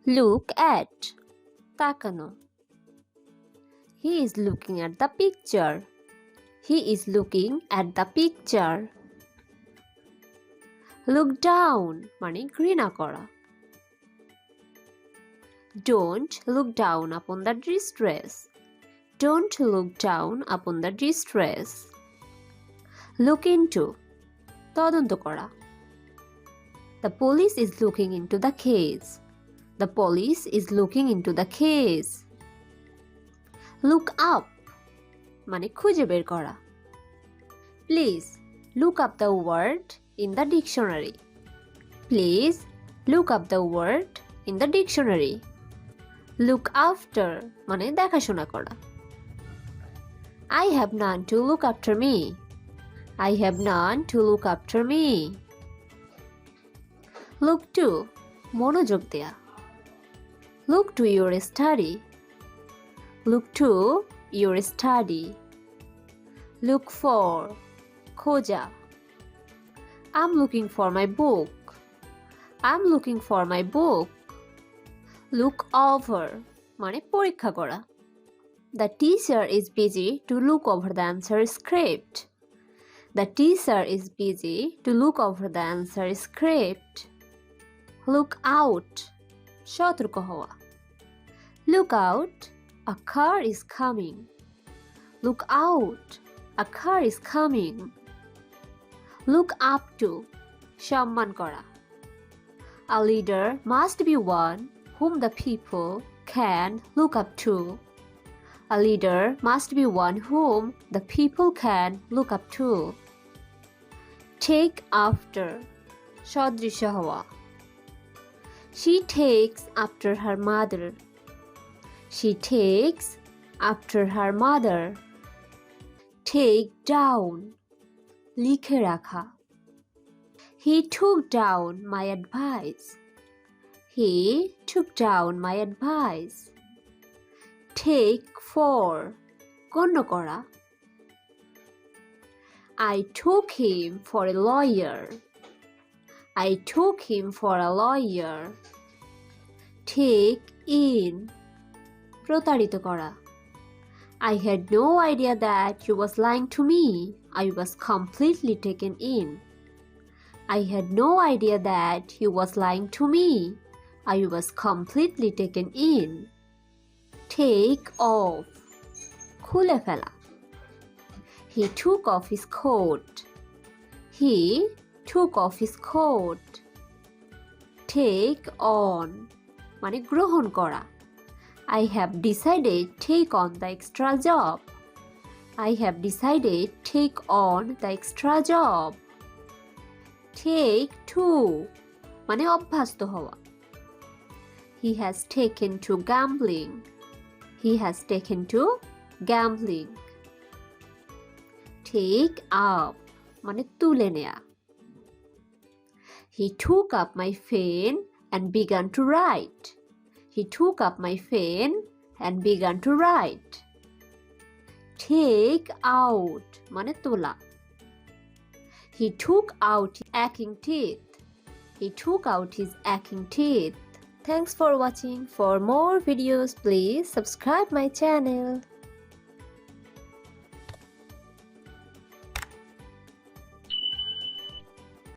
Look at. তাকানো. He is looking at the picture. He is looking at the picture. Look down মানে ঘৃণা করা. Don't look down upon the distress. Don't look down upon the distress. Look into তদন্ত করা. The police is looking into the case. The police is looking into the case. Look up মানে খুঁজে বের করা. Please look up the word in the dictionary. Please look up the word in the dictionary. Look after মানে দেখাশোনা করা. I have none to look after me. I have none to look after me. Look to মনোযোগ দেয়া. Look to your study. Look to your study. Look for খোঁজা. I'm looking for my book. I'm looking for my book. Look over মানে পরীক্ষা করা. The teacher is busy to look over the answer script. The teacher is busy to look over the answer script. Look out সতর্ক হওয়া. Look out, a car is coming. Look out, a car is coming. Look up to সম্মান করা. A leader must be one whom the people can look up to. A leader must be one whom the people can look up to. Take after সদৃশ হওয়া. She takes after her mother. She takes after her mother. Take down লিখে রাখা. He took down my advice. He took down my advice. Take for গণ্য করা. I took him for a lawyer. I took him for a lawyer. Take in প্রতারিত করা. I had no idea that he was lying to me. I was completely taken in. I had no idea that he was lying to me. I was completely taken in. Take off খুলে ফেলা. He took off his coat. He took off his coat. Take on মানে গ্রহণ করা. I have decided take on the extra job. I have decided take on the extra job. Take to মানে অভ্যস্ত হওয়া. He has taken to gambling. He has taken to gambling. Take up মানে তুলে নেয়া. He took up my pen and began to write. He took up my pen and began to write. Take out মানে তোলা. He took out his aching teeth. He took out his aching teeth. Thanks for watching. For more videos, please subscribe my channel.